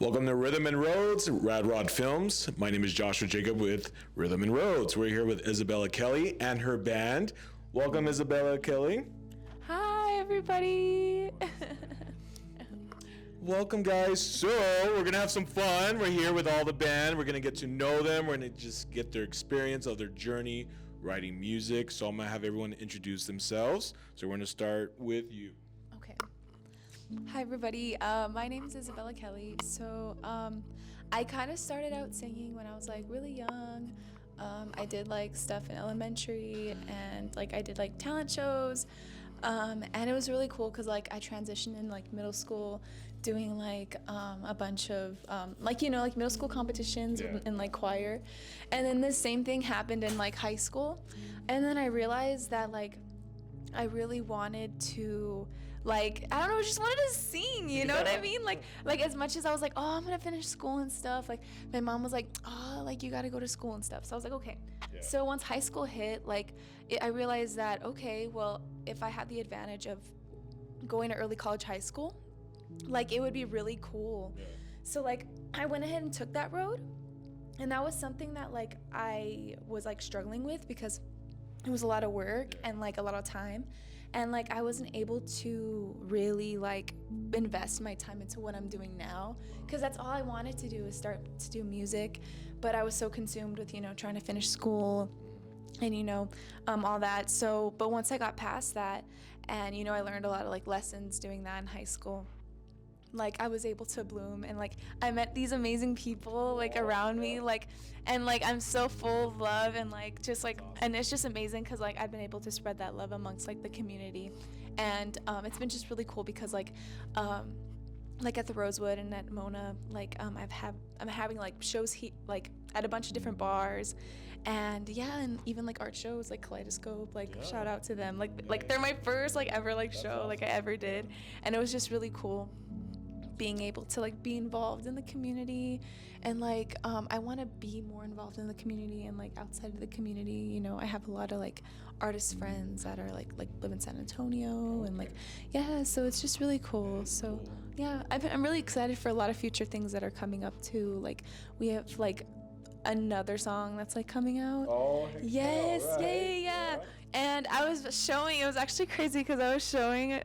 Welcome to Rhythm and Roads, Rad Rod Films. My name is Joshua Jacob with Rhythm and Roads. We're here with Isabella Kelly and her band. Welcome, Isabella Kelly. Hi, everybody. Welcome, guys. So, we're going to have some fun. We're here with all the band. We're going to get to know them. We're going to just get their experience of their journey writing music. So, I'm going to have everyone introduce themselves. So, we're going to start with you. Okay. Hi, everybody. My name is Isabella Kelly. So I kind of started out singing when I was like really young. I did like stuff in elementary and like I did like talent shows. And it was really cool because like I transitioned in like middle school doing like a bunch of like middle school competitions in like choir. And then the same thing happened in like high school. And then I realized that like I really wanted to, like, I don't know, just wanted to sing, you know what I mean? Like as much as I was like, oh, I'm gonna finish school and stuff, like, my mom was like, oh, like, you gotta go to school and stuff. So I was like, okay. Yeah. So once high school hit, like, I realized that, okay, well, if I had the advantage of going to early college high school, like, it would be really cool. Yeah. So, like, I went ahead and took that road. And that was something that, like, I was, like, struggling with because it was a lot of work and like a lot of time, and like I wasn't able to really like invest my time into what I'm doing now, because that's all I wanted to do is start to do music, but I was so consumed with trying to finish school and all that. So but once I got past that and I learned a lot of like lessons doing that in high school, like I was able to bloom, and like I met these amazing people like around me, like, and like I'm so full of love, and like just like, and it's just amazing because like I've been able to spread that love amongst like the community, and it's been just really cool because like at the Rosewood and at Mona, like I'm having like shows like at a bunch of different bars, and and even like art shows like Kaleidoscope, like shout out to them, like they're my first like ever like show like I ever did, and it was just really cool being able to like be involved in the community, and like I want to be more involved in the community and like outside of the community. I have a lot of like artist friends that are like live in San Antonio, and like so it's just really cool. So I'm really excited for a lot of future things that are coming up too. Like we have like another song that's like coming out. Oh yes, right. Yeah. And I was showing, it was actually crazy because I was showing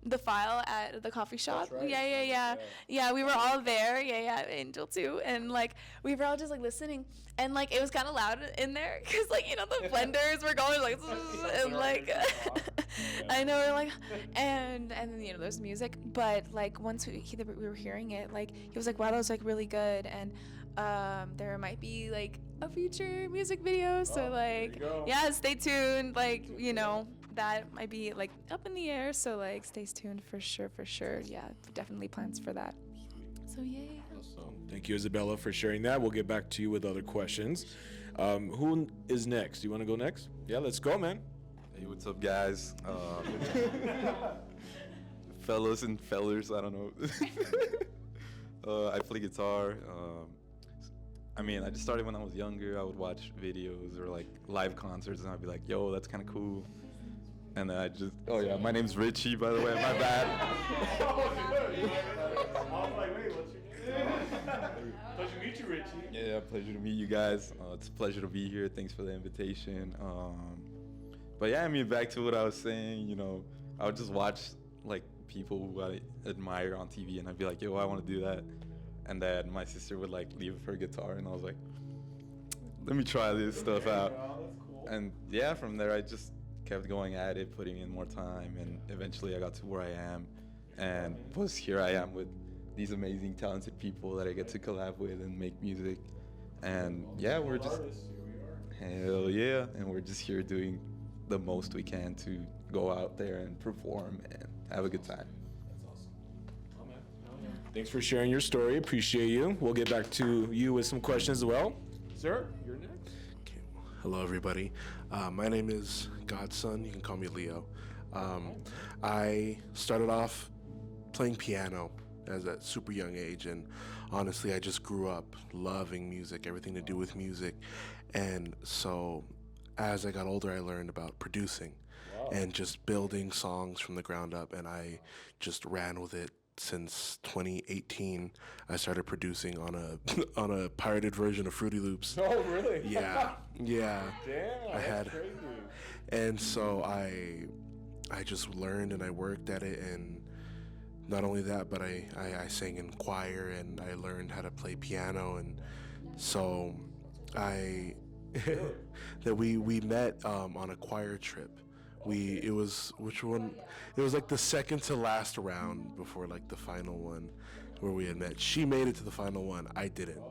the file at the coffee shop. Right. Yeah, we were all there. Angel too, and like we were all just like listening, and like it was kind of loud in there because like the blenders were going like and like I know, we're like, and then there's music, but like once we were hearing it, like he was like, wow, that was like really good, and there might be like a future music video, so like stay tuned, like that might be like up in the air, so like stay tuned for sure. Definitely plans for that. So awesome. Thank you, Isabella, for sharing that. We'll get back to you with other questions. Who is next? Do you want to go next? Yeah, let's go, man. Hey, what's up, guys? Fellas and fellers, I don't know. I play guitar. I just started when I was younger. I would watch videos or like live concerts, and I'd be like, yo, that's kind of cool. And then my name's Richie, by the way, my bad. I was like, wait, what's your name? Pleasure to meet you, Richie. Yeah, pleasure to meet you guys. It's a pleasure to be here. Thanks for the invitation. Back to what I was saying, I would just watch like people who I admire on TV, and I'd be like, yo, I want to do that. And then my sister would like leave her guitar, and I was like, let me try this stuff out. That's cool. And from there I just kept going at it, putting in more time, and eventually I got to where I am, and here I am with these amazing, talented people that I get to collab with and make music. And we're just hell yeah, and we're just here doing the most we can to go out there and perform and have a good time. That's awesome. Oh, man. Thanks for sharing your story. Appreciate you. We'll get back to you with some questions as well. Sir, you're next. Hello, everybody. My name is Godson. You can call me Leo. I started off playing piano at a super young age, and honestly, I just grew up loving music, everything to do with music. And so as I got older, I learned about producing and just building songs from the ground up, and I just ran with it since 2018. I started producing on a on a pirated version of Fruity Loops. Oh, really? Yeah, yeah. Damn, I had, crazy. and so I just learned and I worked at it, and not only that, but I sang in choir and I learned how to play piano, and so I that we met on a choir trip. It was which one? It was like the second to last round before like the final one where we had met. She made it to the final one. I didn't,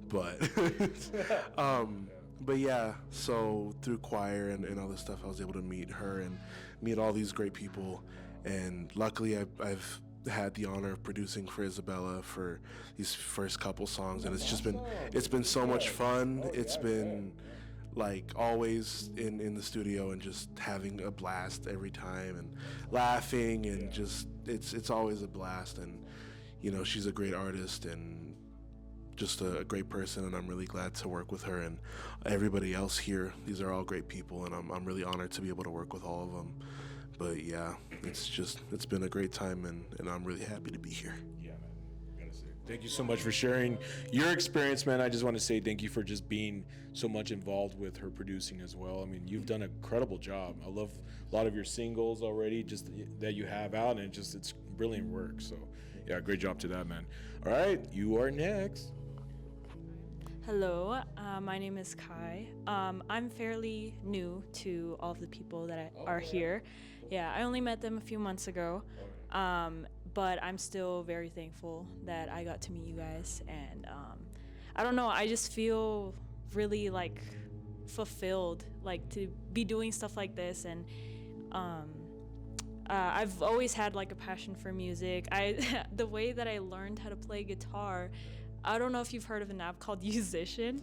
but but yeah. So through choir and all this stuff, I was able to meet her and meet all these great people, and luckily I've had the honor of producing for Isabella for these first couple songs, and it's been so much fun. It's been like always in the studio and just having a blast every time and laughing and just it's always a blast. And you know, she's a great artist and just a great person, and I'm really glad to work with her and everybody else here. These are all great people, and I'm really honored to be able to work with all of them. But yeah, it's been a great time, and I'm really happy to be here. Yeah, man. Gotta say, thank you so much for sharing your experience, man. I just want to say thank you for just being so much involved with her producing as well. I mean, you've done an incredible job. I love a lot of your singles already, just that you have out, and it's brilliant work. So, yeah, great job to that, man. All right, you are next. Hello, my name is Kai. I'm fairly new to all of the people that are here. Yeah, I only met them a few months ago, but I'm still very thankful that I got to meet you guys. And I don't know, I just feel really like fulfilled, like to be doing stuff like this. And I've always had like a passion for music. The way that I learned how to play guitar, I don't know if you've heard of an app called Musician,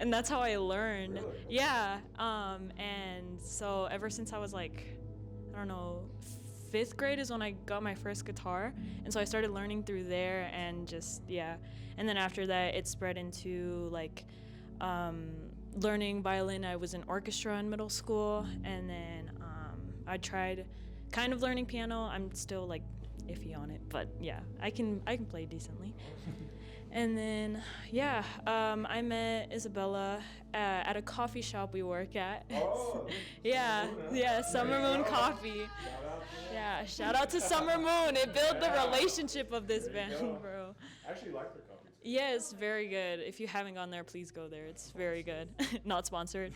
and that's how I learned. Really? Yeah, and so ever since I was like, I don't know, 5th grade is when I got my first guitar, and so I started learning through there, and just, yeah. And then after that, it spread into like learning violin. I was in orchestra in middle school, and then I tried kind of learning piano. I'm still like iffy on it, but yeah, I can play decently. And then, yeah, I met Isabella at a coffee shop we work at. Oh, yeah, Summer Moon Coffee. Yeah, shout out to Summer Moon. It built the relationship of this band, bro. I actually like their coffee. Yeah, it's very good. If you haven't gone there, please go there. It's very good. Not sponsored.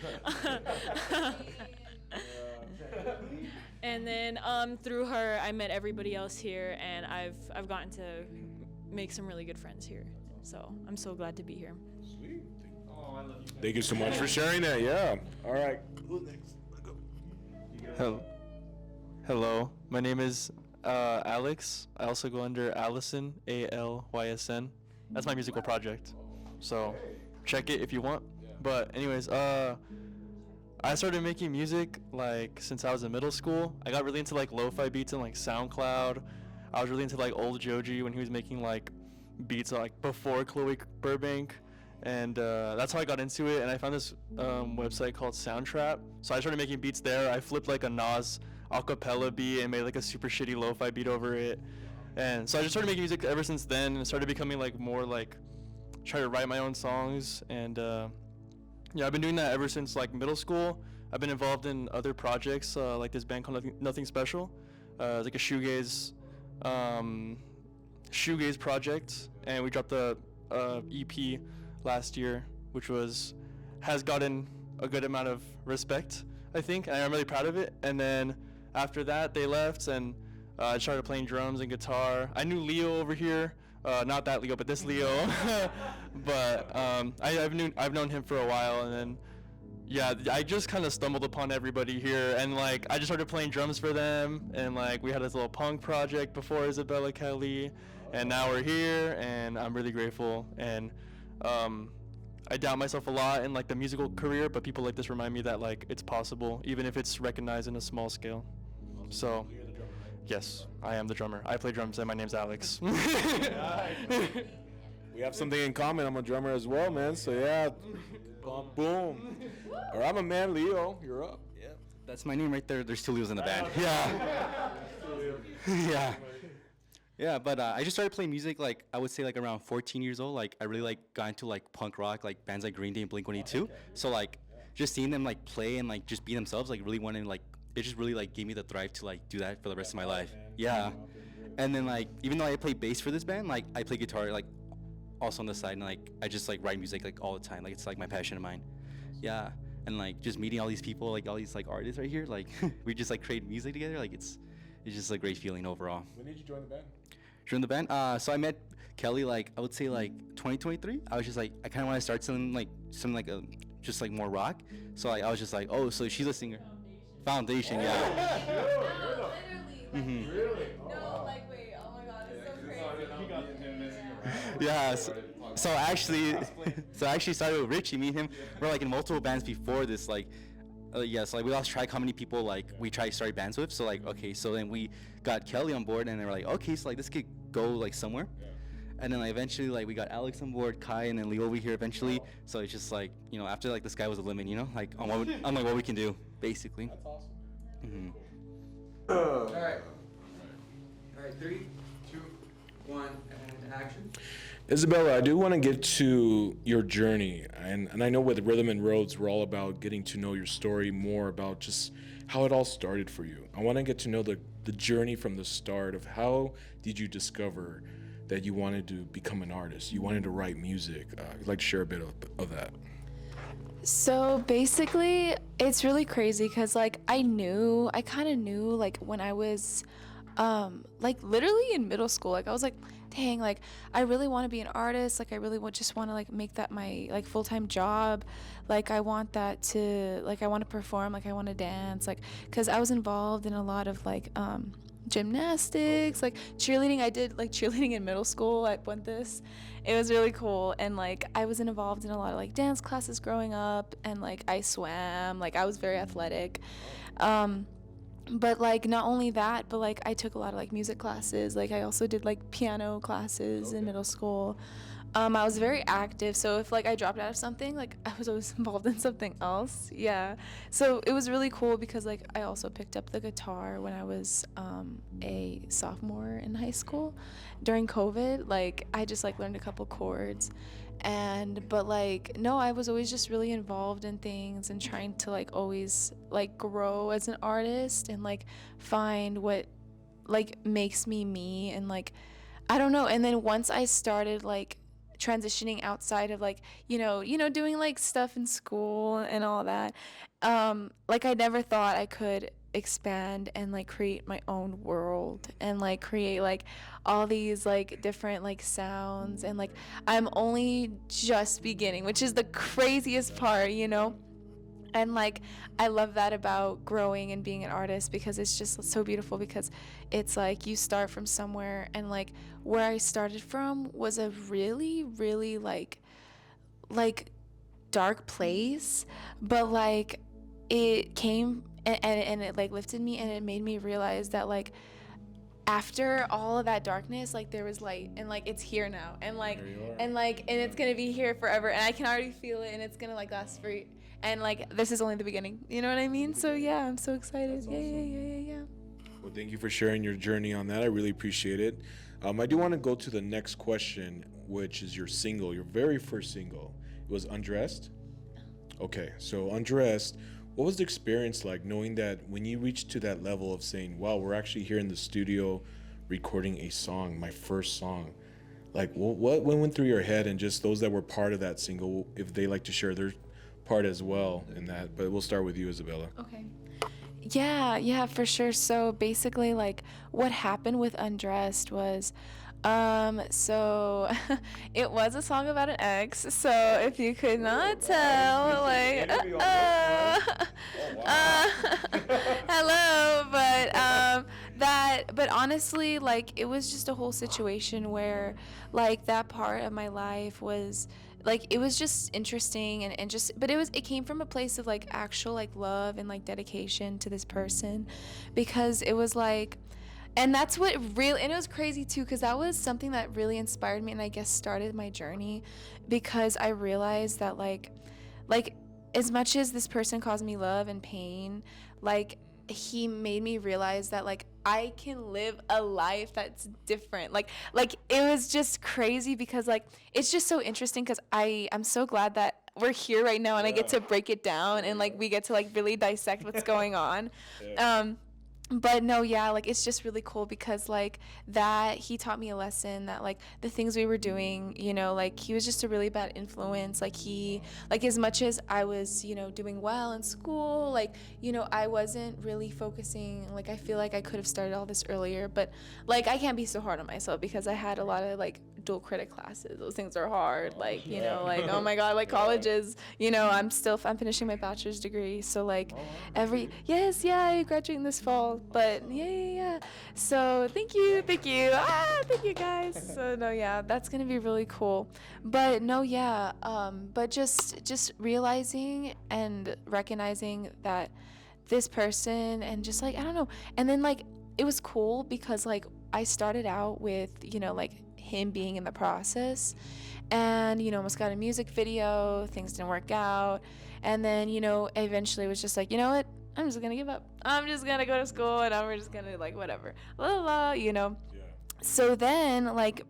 And then through her, I met everybody else here, and I've gotten to make some really good friends here. So I'm so glad to be here. Sweet. Oh, I love you. Thank you so much for sharing that. Yeah. All right. Who's next? Hello. My name is Alex. I also go under Allison, ALYSN. That's my musical project. So check it if you want. But anyways, I started making music like since I was in middle school. I got really into like lo-fi beats and like SoundCloud. I was really into like old Joji when he was making like beats like before Chloe Burbank, and that's how I got into it. And I found this website called Soundtrap, so I started making beats there. I flipped like a Nas acapella beat and made like a super shitty lo-fi beat over it, and so I just started making music ever since then, and started becoming like more like try to write my own songs. And yeah, I've been doing that ever since like middle school. I've been involved in other projects like this band called Nothing Special. It's like a shoegaze project, and we dropped a EP last year, which has gotten a good amount of respect, I think, and I'm really proud of it. And then after that, they left, and I started playing drums and guitar. I knew Leo over here, not that Leo, but this Leo. But I've known him for a while, and then yeah, I just kind of stumbled upon everybody here, and like I just started playing drums for them, and like we had this little punk project before Isabella Kelly, and now we're here, and I'm really grateful. And I doubt myself a lot in like the musical career, but people like this remind me that like it's possible, even if it's recognized in a small scale. So yes, I am the drummer. I play drums, and my name's Alex. We have something in common. I'm a drummer as well, man. So yeah, boom. Or I'm a man, Leo. You're up. Yeah. That's my name right there. There's two Leos in the band. Yeah. Yeah. Yeah, but I just started playing music like I would say like around 14 years old. Like I really like got into like punk rock, like bands like Green Day and Blink-182. So like just seeing them like play and like just be themselves, like really wanted like it just really like gave me the drive to like do that for the rest of my life. Yeah. And then like even though I play bass for this band, like I play guitar like also on the side, and like I just like write music like all the time. Like it's like my passion of mine. Yeah. And like just meeting all these people, like all these like artists right here, like we just like create music together. Like it's just a great feeling overall. When did you join the band? Join the band. So I met Kelly like I would say like 2023. I was just like I kind of want to start something like just like more rock. So like I was just like, oh, so she's a singer. Foundation, yeah. Literally. Really? No, like wait. Oh my God, it's so crazy. Yeah. So actually, started with Richie. Me and him were like in multiple bands before this. Like, yeah. So like we lost track how many people like we tried to start bands with. So like okay, so then we got Kelly on board, and they were like, okay, so like this could go like somewhere. And then like, eventually like we got Alex on board, Kai, and then Leo over here eventually. So it's just like after like the sky was the limit, like on what we can do basically. That's awesome. Mm-hmm. All right. 3, 2, 1, and action. Isabella, I do want to get to your journey, and I know with Rhythm and Roads, we're all about getting to know your story more about just how it all started for you. I want to get to know the journey from the start of how did you discover that you wanted to become an artist, you wanted to write music. I'd like to share a bit of that. So basically, it's really crazy because like I kind of knew like when I was like literally in middle school, like I was like, dang, like I really want to be an artist, like I really just want to like make that my like full-time job, like I want that to like I want to perform, like I want to dance, like because I was involved in a lot of like gymnastics, like cheerleading. I did like cheerleading in middle school at Puentes. It was really cool, and like I was involved in a lot of like dance classes growing up, and like I swam, like I was very athletic. But like not only that, but like I took a lot of like music classes. Like I also did like piano classes in middle school. I was very active, so if like I dropped out of something, like I was always involved in something else. Yeah, so it was really cool because like I also picked up the guitar when I was a sophomore in high school during COVID. Like I just like learned a couple chords, but like no, I was always just really involved in things and trying to like always like grow as an artist and like find what like makes me, and like I don't know. And then once I started like transitioning outside of like doing like stuff in school and all that, like I never thought I could expand and like create my own world and like create like all these like different like sounds, and like I'm only just beginning, which is the craziest part, and like I love that about growing and being an artist, because it's just so beautiful, because it's like you start from somewhere, and like where I started from was a really really like dark place, but like it came and it like lifted me, and it made me realize that like after all of that darkness, like there was light, and like it's here now, and like and it's gonna be here forever, and I can already feel it, and it's gonna like last for, and like this is only the beginning, you know what I mean? So yeah, I'm so excited. That's yeah awesome. yeah. Well, thank you for sharing your journey on that. I really appreciate it. I do want to go to the next question, which is your single, your very first single. It was Undressed. Okay, so Undressed. What was the experience like, knowing that when you reached to that level of saying, wow, we're actually here in the studio recording a song, my first song? Like, what went through your head, and just those that were part of that single, if they like to share their part as well in that. But we'll start with you, Isabella. Okay. Yeah, for sure. So basically, like, what happened with Undressed was, so it was a song about an ex. So if you could not tell, like, hello, but honestly, like, it was just a whole situation where, like, that part of my life was, like, it was just interesting, and just, but it came from a place of like actual like love and like dedication to this person, because it was like, and that's what really, and it was crazy too, because that was something that really inspired me, and I guess started my journey, because I realized that like as much as this person caused me love and pain, like he made me realize that like I can live a life that's different. Like it was just crazy because like it's just so interesting because I'm so glad that we're here right now and I get to break it down and like we get to like really dissect what's going on. But no, yeah, like it's just really cool because like that he taught me a lesson that like the things we were doing, you know, like he was just a really bad influence. Like he, like as much as I was, you know, doing well in school, like, you know, I wasn't really focusing. Like I feel like I could have started all this earlier, but like I can't be so hard on myself because I had a lot of like dual credit classes. Those things are hard. Like, you know, like, oh my God, like colleges, you know, I'm finishing my bachelor's degree. So like I graduating this fall. But yeah. So thank you. Thank you guys. So no, yeah, that's gonna be really cool. But no, yeah, but just realizing and recognizing that this person and just like I don't know, and then like it was cool because like I started out with, you know, like him being in the process, and you know almost got a music video, things didn't work out, and then you know eventually it was just like, you know what, I'm just gonna give up. I'm just gonna go to school and I'm just gonna like whatever, you know. Yeah. So then like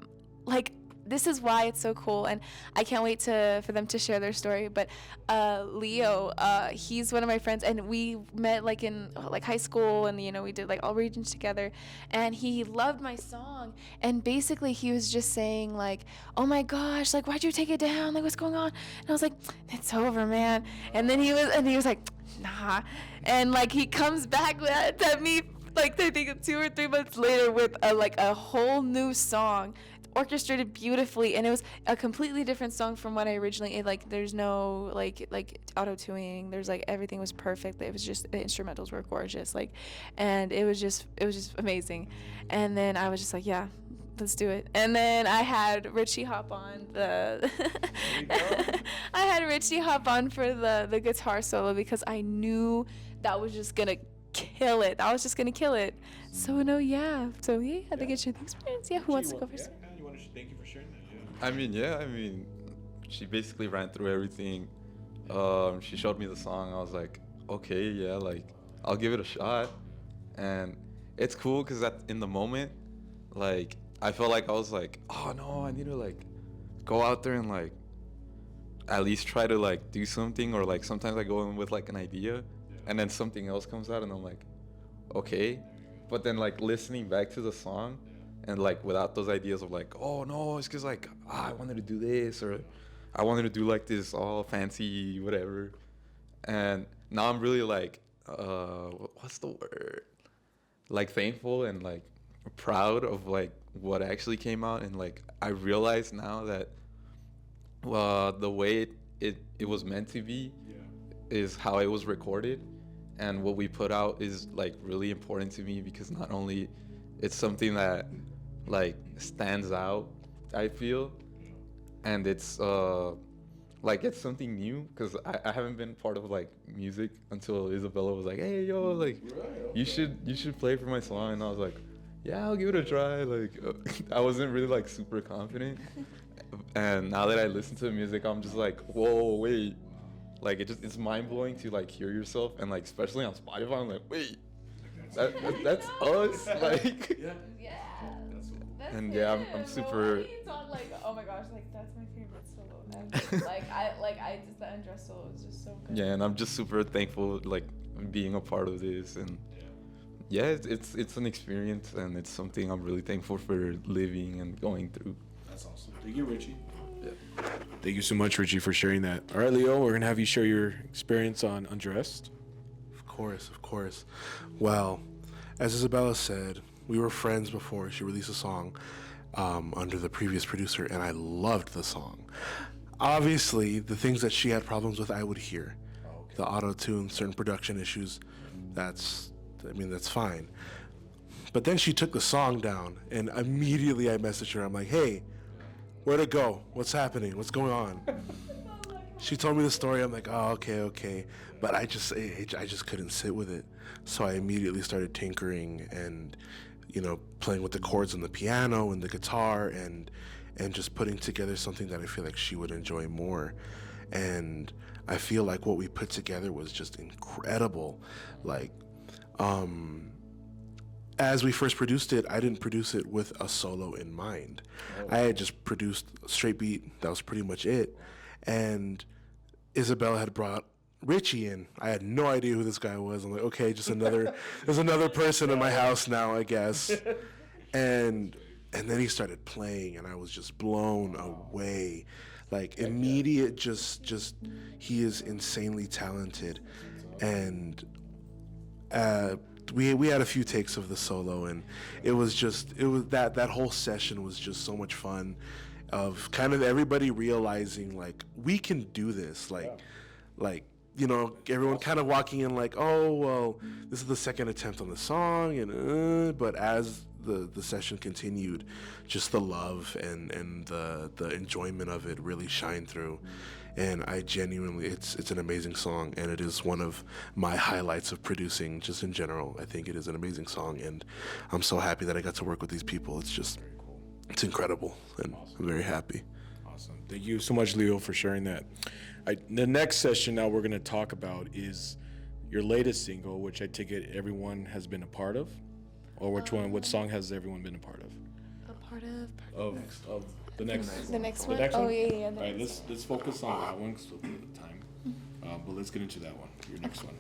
this is why it's so cool, and I can't wait for them to share their story. But Leo, he's one of my friends, and we met like in like high school, and you know we did like all regions together, and he loved my song, and basically he was just saying like, oh my gosh, like why'd you take it down, like what's going on? And I was like, it's over, man. And then he was like, nah, and like he comes back to me like I think 2 or 3 months later with a whole new song orchestrated beautifully, and it was a completely different song from what I originally like there's no like auto-tuning, there's like everything was perfect, it was just the instrumentals were gorgeous, like, and it was just amazing. And then I was just like, yeah, let's do it. And then I had Richie hop on for the guitar solo because I knew that was just gonna kill it. So no, yeah. So yeah, I think it's your experience. Yeah, who wants to go first? Thank you for sharing that. I mean, she basically ran through everything. She showed me the song. I was like, okay, yeah, like I'll give it a shot. And it's cool because in the moment, like I felt like I was like, oh no, I need to like go out there and like at least try to like do something, or like sometimes I go in with like an idea and then something else comes out and I'm like, okay. But then like listening back to the song and like without those ideas of like, oh no, it's because like I wanted to do this, or I wanted to do like this all fancy whatever. And now I'm really like, what's the word? Like thankful and like proud of like what actually came out. And like I realize now that the way it was meant to be is how it was recorded, and what we put out is like really important to me because not only it's something that like stands out, I feel, and it's like it's something new because I haven't been part of like music until Isabella was like, hey yo, like you should play for my song, and I was like, yeah, I'll give it a try. Like I wasn't really like super confident, and now that I listen to the music, I'm just like, whoa, wait, like it's mind blowing to like hear yourself, and like especially on Spotify, I'm like, wait, that's us, like. And yeah, I'm super. On, like, oh my gosh, like that's my favorite solo ever. I just the undress solo is just so good. Yeah, and I'm just super thankful like being a part of this, and yeah, it's an experience, and it's something I'm really thankful for living and going through. That's awesome. Thank you, Richie. Yeah. Thank you so much, Richie, for sharing that. All right, Leo, we're gonna have you share your experience on Undressed. Of course. Well, as Isabella said, we were friends before she released a song under the previous producer, and I loved the song. Obviously, the things that she had problems with, I would hear. The auto-tune, certain production issues, that's fine. But then she took the song down, and immediately I messaged her. I'm like, hey, where'd it go? What's happening? What's going on? She told me the story. I'm like, oh, okay. But I just couldn't sit with it. So I immediately started tinkering and, you know, playing with the chords on the piano and the guitar and just putting together something that I feel like she would enjoy more. And I feel like what we put together was just incredible. Like, as we first produced it, I didn't produce it with a solo in mind. I had just produced a straight beat. That was pretty much it. And Isabella had brought Richie in. I had no idea who this guy was. I'm like, okay, just there's another person in my house now, I guess. And then he started playing, and I was just blown away. Like immediate, just he is insanely talented, and we had a few takes of the solo, and it was that whole session was just so much fun, of kind of everybody realizing like we can do this, like you know, everyone kind of walking in like, oh well, this is the second attempt on the song, and but as the session continued, just the love and the enjoyment of it really shined through. And I genuinely, it's an amazing song, and it is one of my highlights of producing just in general. I think it is an amazing song, and I'm so happy that I got to work with these people. It's just, it's incredible, and I'm very happy. Awesome. Thank you so much, Leo, for sharing that. The next session now we're going to talk about is your latest single, which I take it everyone has been a part of. Or what song has everyone been a part of? A part of the next the next the one. next Oh one? yeah. All right, let's focus on that one because of the time. But let's get into that one. Your next one.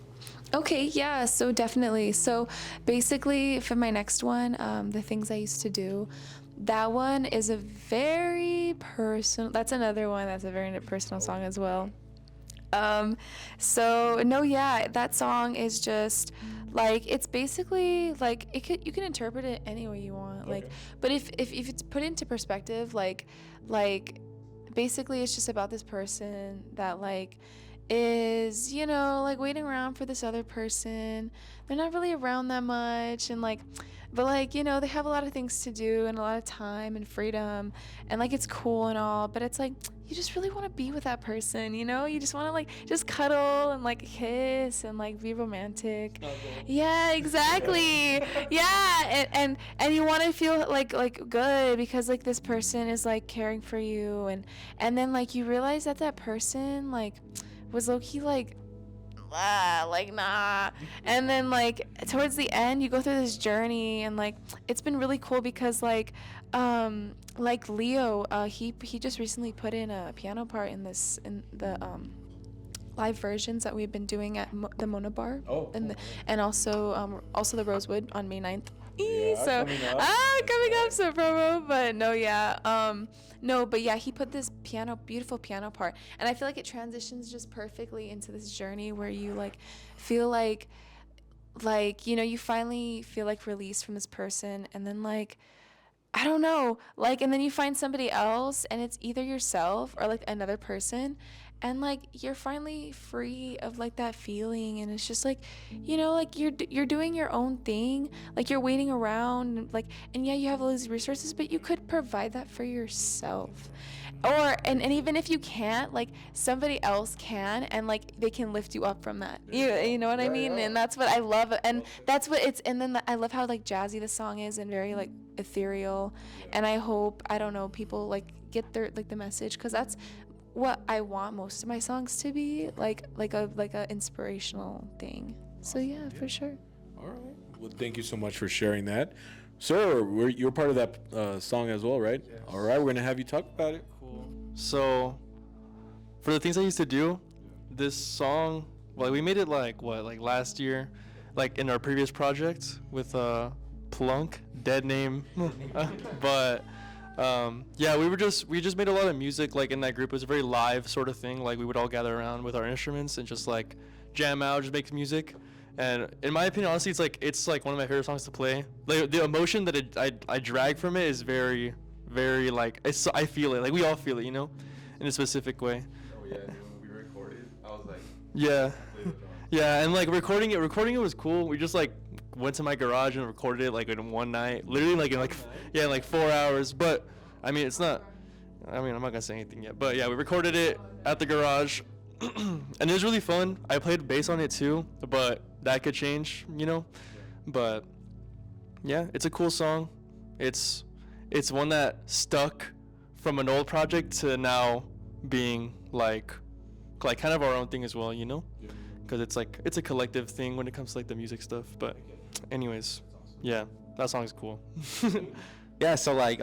Okay, yeah, so definitely. So basically, for my next one, the things I used to do, that one is a very personal. That's another one that's a very personal song as well. So no, yeah, that song is just like, it's basically like you can interpret it any way you want. Like, but if it's put into perspective, like basically it's just about this person that like is, you know, like waiting around for this other person. They're not really around that much, and like, but like, you know, they have a lot of things to do and a lot of time and freedom, and like it's cool and all, but it's like you just really want to be with that person, you know? You just want to like just cuddle and like kiss and like be romantic. Yeah, exactly. Yeah, and you want to feel like good because like this person is like caring for you, and then like you realize that that person like was low-key like nah, and then like towards the end you go through this journey, and like it's been really cool because like Leo, he just recently put in a piano part in the live versions that we've been doing at the Mona Bar, and also the Rosewood on May 9th. So coming up, so promo, but no, yeah, but yeah, he put this beautiful piano part, and I feel like it transitions just perfectly into this journey where you like feel like you know, you finally feel like released from this person, and then like I don't know, like, and then you find somebody else, and it's either yourself or like another person, and like you're finally free of like that feeling, and it's just like, you know, like you're doing your own thing, like you're waiting around, like, and yeah, you have all these resources, but you could provide that for yourself, or and even if you can't, like somebody else can, and like they can lift you up from that. You know what I mean? And that's what I love, and that's what it's. And then I love how like jazzy the song is and very like ethereal, and I hope, I don't know, people like get their like the message, because that's what I want most of my songs to be, like a inspirational thing. So yeah, for sure. All right. Well, thank you so much for sharing that. Sir, you're part of that song as well, right? Yes. All right, we're going to have you talk about it. Cool. So, for the things I used to do, this song, well, we made it like last year, like in our previous project with Plunk, dead name. But yeah, we just made a lot of music like in that group. It was a very live sort of thing. Like we would all gather around with our instruments and just like jam out, just make music. And in my opinion, honestly, it's like one of my favorite songs to play. Like the emotion that I drag from it is very, very like I feel it. Like we all feel it, you know, in a specific way. Oh yeah, when we recorded, I was like, yeah, yeah, and like recording it was cool. We just like went to my garage and recorded it like in one night, literally like in like 4 hours. But I mean, I'm not gonna say anything yet. But yeah, we recorded it at the garage. And it was really fun. I played bass on it too, but that could change, you know. But yeah, it's a cool song. It's one that stuck from an old project to now being like kind of our own thing as well, you know. because it's a collective thing when it comes to like the music stuff. But anyways, yeah, that song is cool. Yeah, so like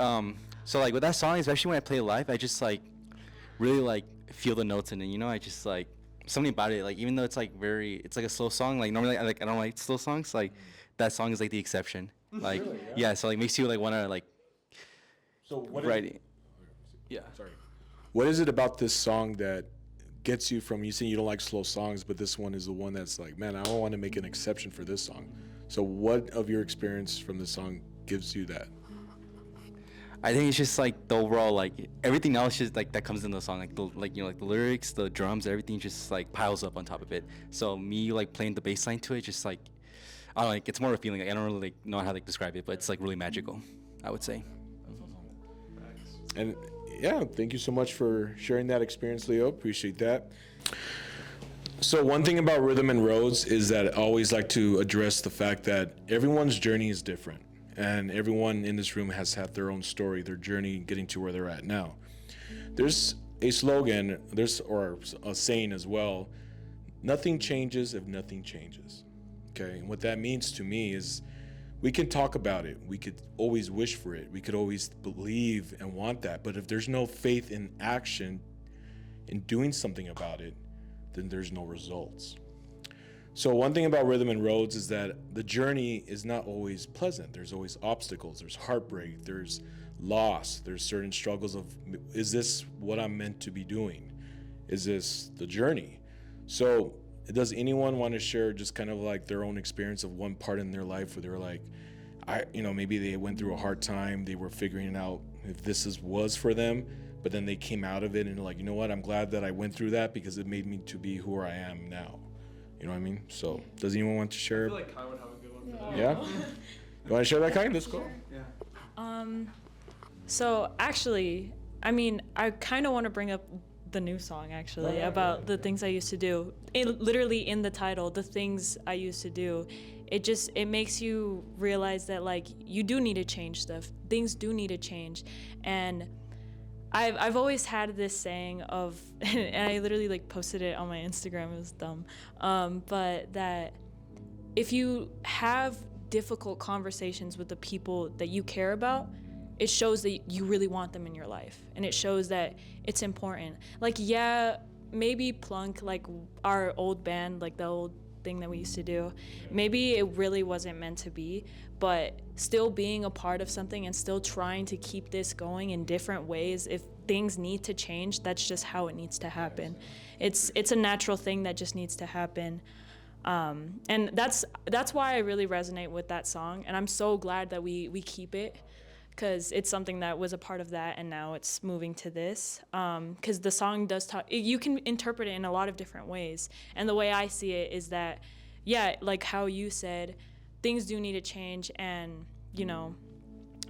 with that song, especially when I play it live, I just like really like feel the notes in it, you know. I just like something about it, like even though it's like it's like a slow song, like normally I don't like slow songs, like that song is like the exception. Like Really? yeah, so like makes you like wanna like So what? write it. Yeah. Sorry. What is it about this song that gets you from, you saying you don't like slow songs, but this one is the one that's like, man, I want to make an exception for this song. So what of your experience from this song gives you that? I think it's just like the overall, like everything else just like that comes in the song, like like the lyrics, the drums, everything just like piles up on top of it. So me like playing the bass line to it, just like I don't know, like it's more of a feeling. Like, I don't really like, know how to like, describe it, but it's like really magical, I would say. And yeah, thank you so much for sharing that experience, Leo. Appreciate that. So one thing about Rhythm and Roads is that I always like to address the fact that everyone's journey is different. And everyone in this room has had their own story, their journey getting to where they're at now. There's a slogan, or a saying as well, nothing changes if nothing changes. Okay, and what that means to me is we can talk about it, we could always wish for it, we could always believe and want that, but if there's no faith in action, in doing something about it, then there's no results. So one thing about Rhythm and Roads is that the journey is not always pleasant. There's always obstacles, there's heartbreak, there's loss, there's certain struggles of, is this what I'm meant to be doing? Is this the journey? So does anyone want to share just kind of like their own experience of one part in their life where they were like, maybe they went through a hard time, they were figuring out if was for them, but then they came out of it and like, you know what, I'm glad that I went through that because it made me to be who I am now. You know what I mean? So, does anyone want to share? I feel like Kai would have a good one for that. Yeah? You want to share that, Kai? Let's go. So actually, I mean, I kind of want to bring up the new song actually about the things I used to do. Literally in the title, the things I used to do. It makes you realize that like you do need to change stuff. Things do need to change, and I've always had this saying of, and I literally like posted it on my Instagram. It was dumb, but that if you have difficult conversations with the people that you care about, it shows that you really want them in your life, and it shows that it's important. Like, yeah, maybe Plunk, like our old band, like the old thing that we used to do, maybe it really wasn't meant to be, but still being a part of something and still trying to keep this going in different ways, if things need to change, that's just how it needs to happen. It's a natural thing that just needs to happen. And that's why I really resonate with that song, and I'm so glad that we keep it, because it's something that was a part of that, and now it's moving to this. Because the song does talk, you can interpret it in a lot of different ways, and the way I see it is that, yeah, like how you said, things do need to change, and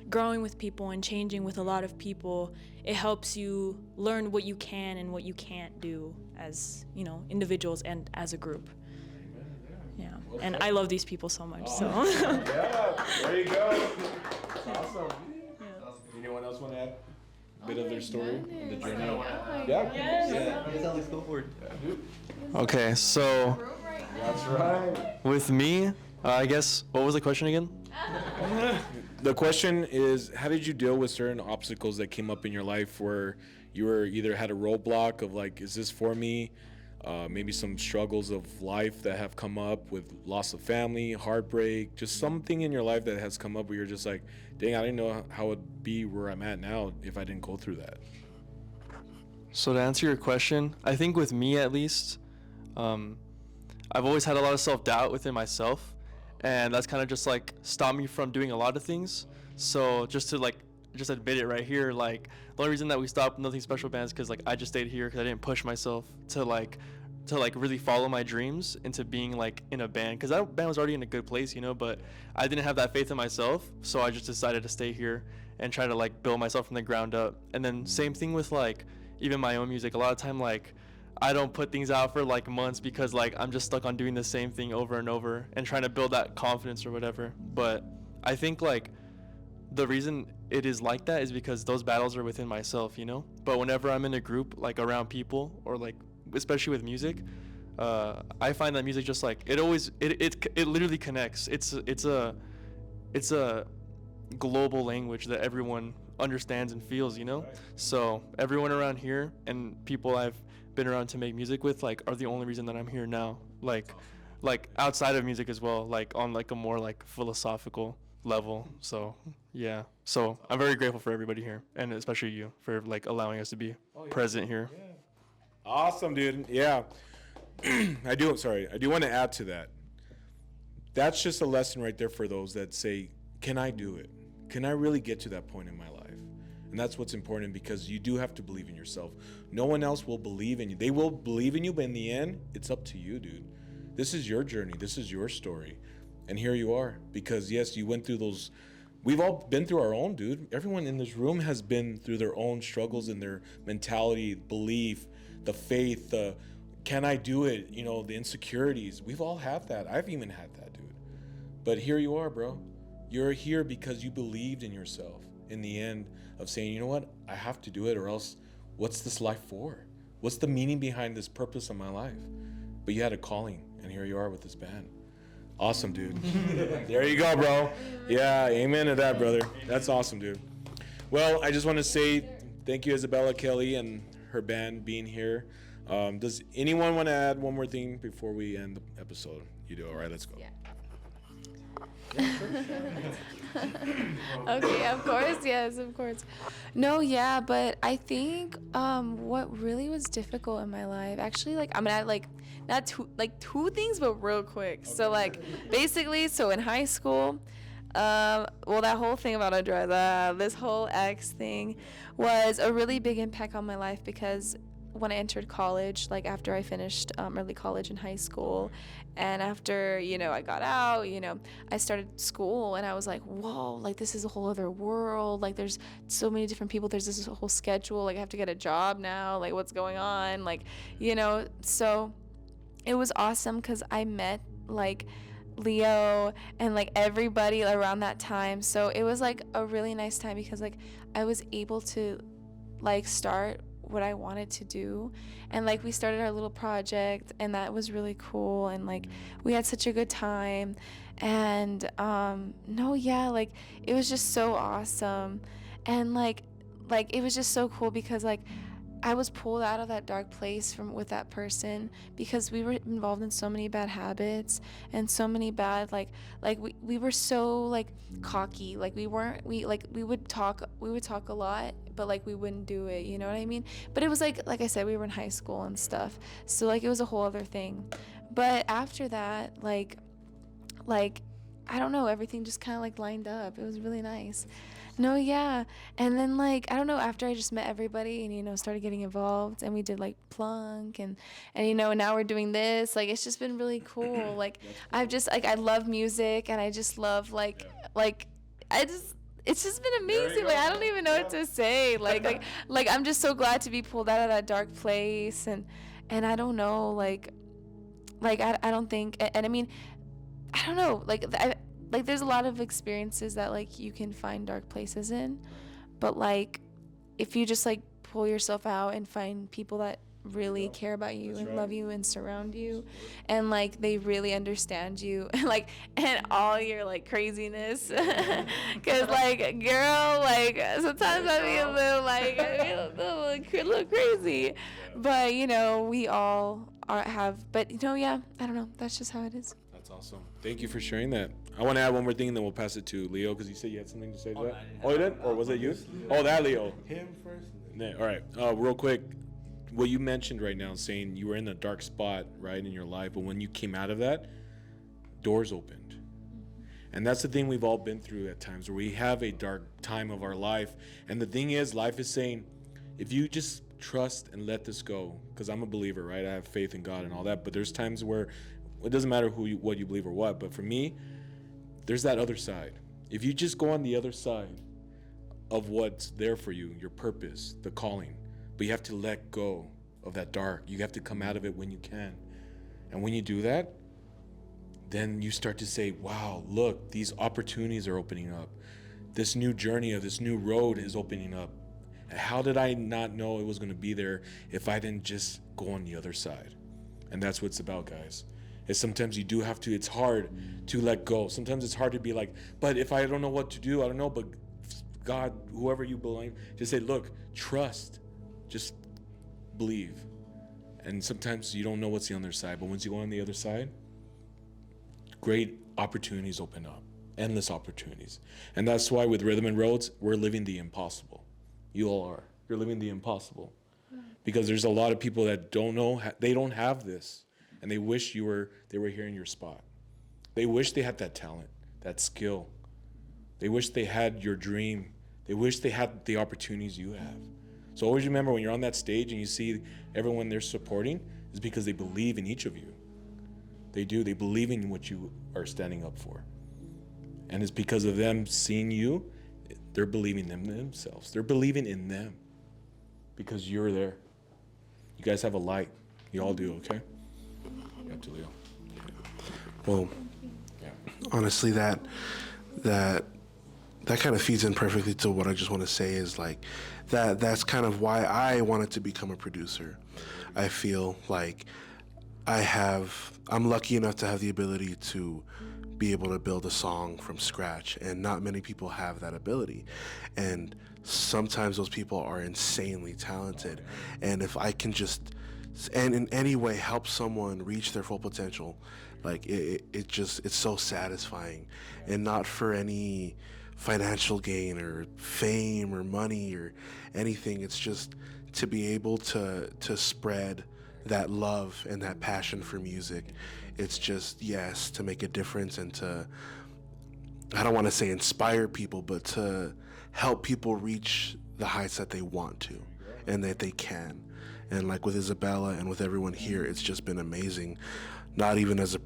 growing with people and changing with a lot of people, it helps you learn what you can and what you can't do as individuals and as a group. Yeah, and I love these people so much. So. Yeah, there you go. Awesome. Anyone else want to add a bit of their story? The journey? Okay, so That's right. with me, I guess, what was the question again? The question is, how did you deal with certain obstacles that came up in your life where you were either had a roadblock of like, is this for me? Maybe some struggles of life that have come up with loss of family, heartbreak, just something in your life that has come up where you're just like, dang, I didn't know how it'd be where I'm at now if I didn't go through that. So to answer your question, I think with me at least, I've always had a lot of self-doubt within myself, and that's kind of just like stopped me from doing a lot of things. So just to like just admit it right here, like the only reason that we stopped Nothing Special Bands because like I just stayed here because I didn't push myself to really follow my dreams into being like in a band, because that band was already in a good place, but I didn't have that faith in myself, so I just decided to stay here and try to like build myself from the ground up. And then same thing with like even my own music. A lot of time like I don't put things out for like months because like I'm just stuck on doing the same thing over and over and trying to build that confidence or whatever. But I think like the reason it is like that is because those battles are within myself, But whenever I'm in a group, like around people or like especially with music, I find that music just like it literally connects. It's a global language that everyone understands and feels, you know? Right. So everyone around here and people I've been around to make music with like are the only reason that I'm here now. Like outside of music as well, like on like a more like philosophical level. So yeah. So I'm very grateful for everybody here and especially you for like allowing us to be present here. Awesome, dude. Yeah. I do want to add to that. That's just a lesson right there for those that say, can I do it? Can I really get to that point in my life? And that's what's important because you do have to believe in yourself. No one else will believe in you. They will believe in you, but in the end, it's up to you, dude. This is your journey. This is your story. And here you are because, yes, you went through those. We've all been through our own, dude. Everyone in this room has been through their own struggles and their mentality, belief, the faith, the can I do it? You know, the insecurities. We've all had that. I've even had that, dude. But here you are, bro. You're here because you believed in yourself in the end of saying, you know what? I have to do it or else what's this life for? What's the meaning behind this purpose of my life? But you had a calling and here you are with this band. Awesome, dude. There you go, bro. Yeah, amen to that, brother. That's awesome, dude. Well, I just want to say thank you, Isabella Kelly and her band being here. Does anyone want to add one more thing before we end the episode? You do. All right, let's go. Yeah. Okay, of course, yes, of course. No, yeah, but I think what really was difficult in my life, actually, like I'm gonna add like not two things, but real quick. Okay. So like basically, so in high school, well, that whole thing about this whole ex thing was a really big impact on my life because when I entered college, like after I finished early college in high school, and after, you know, I got out, you know, I started school and I was like, whoa, like this is a whole other world. Like there's so many different people. There's this whole schedule. Like I have to get a job now. Like what's going on? Like, you know, so it was awesome because I met like Leo and like everybody around that time. So it was like a really nice time because like I was able to like start what I wanted to do, and like we started our little project and that was really cool, and like we had such a good time, and no, yeah, like it was just so awesome, and like it was just so cool because like I was pulled out of that dark place with that person because we were involved in so many bad habits and so many bad like we were so like cocky, like we would talk a lot, but like we wouldn't do it, you know what I mean? But it was like I said, we were in high school and stuff, so like it was a whole other thing. But after that, like I don't know, everything just kind of like lined up. It was really nice. No, yeah. And then like I don't know, after I just met everybody and you know started getting involved and we did like Plunk and you know now we're doing this, like it's just been really cool. Like I've just like I love music and I just love like it's just been amazing. Like I don't even know what to say. Like I'm just so glad to be pulled out of that dark place, and I don't know, like I don't think, and I mean I don't know, like there's a lot of experiences that like you can find dark places in, but like if you just like pull yourself out and find people that really care about you and love you and surround you, and like they really understand you like and all your like craziness, because like girl, like sometimes I be a little crazy, but you know we all have, but you know, yeah, I don't know, that's just how it is. That's awesome. Thank you for sharing that. I want to add one more thing and then we'll pass it to Leo because you said you had something to say to that. Oh, you did? Or was it you? Oh, that Leo. Him first. Yeah, all right. Real quick, what you mentioned right now, saying you were in a dark spot, right, in your life, but when you came out of that, doors opened. And that's the thing we've all been through at times where we have a dark time of our life. And the thing is, life is saying, if you just trust and let this go, because I'm a believer, right? I have faith in God and all that, but there's times where it doesn't matter what you believe or what, but for me, there's that other side. If you just go on the other side of what's there for you, your purpose, the calling, but you have to let go of that dark. You have to come out of it when you can. And when you do that, then you start to say, wow, look, these opportunities are opening up. This new journey of this new road is opening up. How did I not know it was going to be there if I didn't just go on the other side? And that's what it's about, guys. Is sometimes you do have to, it's hard to let go. Sometimes it's hard to be like, but if I don't know what to do, I don't know, but God, whoever you believe, just say, look, trust, just believe. And sometimes you don't know what's the other side, but once you go on the other side, great opportunities open up, endless opportunities. And that's why with Rhythm and Roads, we're living the impossible. You all are. You're living the impossible. Because there's a lot of people that don't know, they don't have this. And they wish they were here in your spot. They wish they had that talent, that skill. They wish they had your dream. They wish they had the opportunities you have. So always remember, when you're on that stage and you see everyone they're supporting, is because they believe in each of you. They do. They believe in what you are standing up for. And it's because of them seeing you, they're believing in themselves. They're believing in them because you're there. You guys have a light. You all do, okay? Yeah, to Leo. Well, honestly, that kind of feeds in perfectly to what I just want to say is like that's kind of why I wanted to become a producer. I feel like I'm lucky enough to have the ability to be able to build a song from scratch, and not many people have that ability. And sometimes those people are insanely talented, and if I can just and in any way help someone reach their full potential, like it's so satisfying, and not for any financial gain or fame or money or anything. It's just to be able to spread that love and that passion for music. It's just, yes, to make a difference and to, I don't want to say inspire people, but to help people reach the heights that they want to and that they can. And like with Isabella and with everyone here, it's just been amazing. Not even as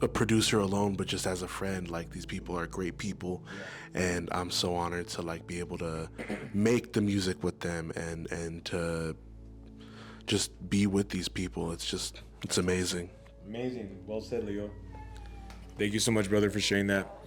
a producer alone, but just as a friend. Like, these people are great people, and I'm so honored to like be able to make the music with them and to just be with these people. It's amazing. Amazing. Well said, Leo. Thank you so much, brother, for sharing that.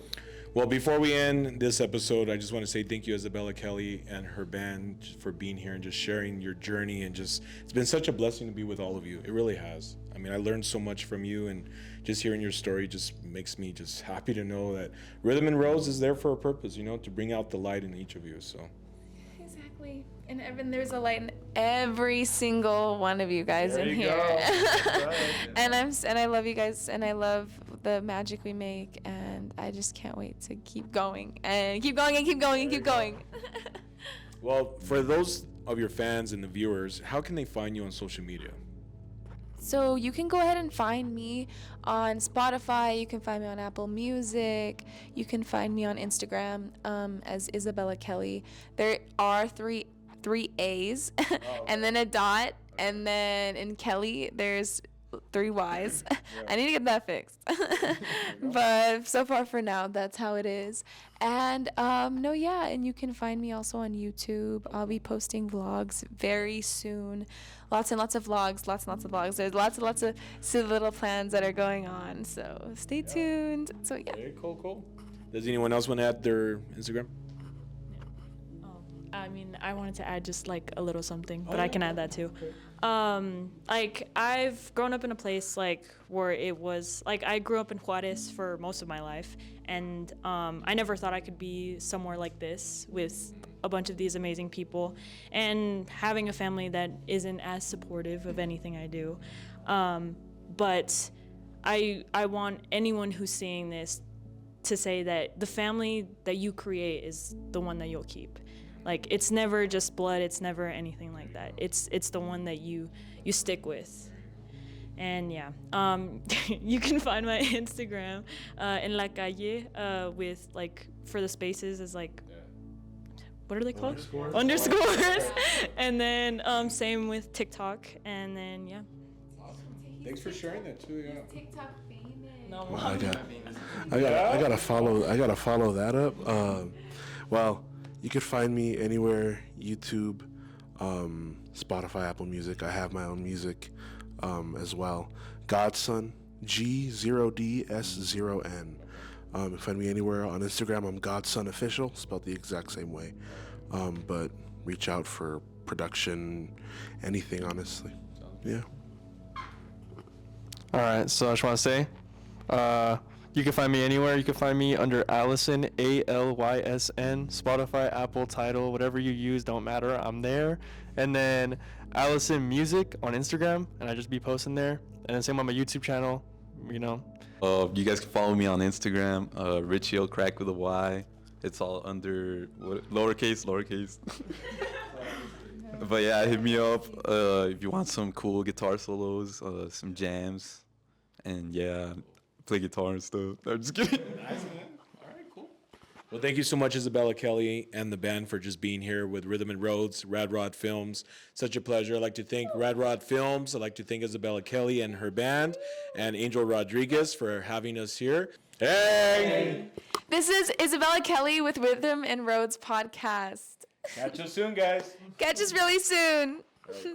Well, before we end this episode, I just want to say thank you, Isabella Kelly and her band, for being here and just sharing your journey. And just, it's been such a blessing to be with all of you. It really has. I mean, I learned so much from you, and just hearing your story just makes me just happy to know that Rhythm and Rose is there for a purpose, to bring out the light in each of you. So. Exactly. And Evan, there's a light in every single one of you guys There in you here. go. Right. and I love you guys, and I love the magic we make, and I just can't wait to keep going and keep going and keep going and keep going. Well, for those of your fans and the viewers, how can they find you on social media? So you can go ahead and find me on Spotify. You can find me on Apple Music. You can find me on Instagram as Isabella Kelly. There are three A's and then a dot, and then in Kelly there's 3 Y's. I need to get that fixed. But so far for now, that's how it is. And and you can find me also on YouTube. I'll be posting vlogs very soon. Lots and lots of vlogs, lots and lots of vlogs. There's lots and lots of silly little plans that are going on. So stay tuned. So yeah. Okay, cool. Does anyone else want to add their Instagram? I mean, I wanted to add just like a little something, but I can add that too. Like, I've grown up in a place like where it was like, I grew up in Juarez for most of my life, and I never thought I could be somewhere like this with a bunch of these amazing people and having a family that isn't as supportive of anything I do. But I want anyone who's seeing this to say that the family that you create is the one that you'll keep. Like, it's never just blood, it's never anything like that. It's the one that you stick with. And yeah, you can find my Instagram in La Calle with, like, for the spaces is like, what are they called? Underscores. And then same with TikTok. And then yeah. Awesome. Thanks for sharing that too. Yeah. TikTok famous. No, Well, I gotta follow that up. Well, you can find me anywhere: YouTube, Spotify, Apple Music. I have my own music as well. Godson, G0DS0N. You can find me anywhere on Instagram. I'm Godson Official, spelled the exact same way. But reach out for production, anything, honestly. Yeah. All right, so I just want to say, you can find me anywhere. You can find me under Allison, Alysn, Spotify, Apple, Tidal, whatever you use, don't matter. I'm there. And then Allison Music on Instagram, and I just be posting there. And then same on my YouTube channel, you know. You guys can follow me on Instagram, Richie Crack with a Y. It's all under lowercase. But yeah, hit me up if you want some cool guitar solos, some jams, and yeah, play guitar and stuff. I'm just kidding. Nice, man. All right, cool. Well, thank you so much, Isabella Kelly and the band, for just being here with Rhythm and Roads, Rad Rod Films. Such a pleasure. I'd like to thank Rad Rod Films. I'd like to thank Isabella Kelly and her band, and Angel Rodriguez for having us here. Hey! This is Isabella Kelly with Rhythm and Roads podcast. Catch us soon, guys. Catch us really soon.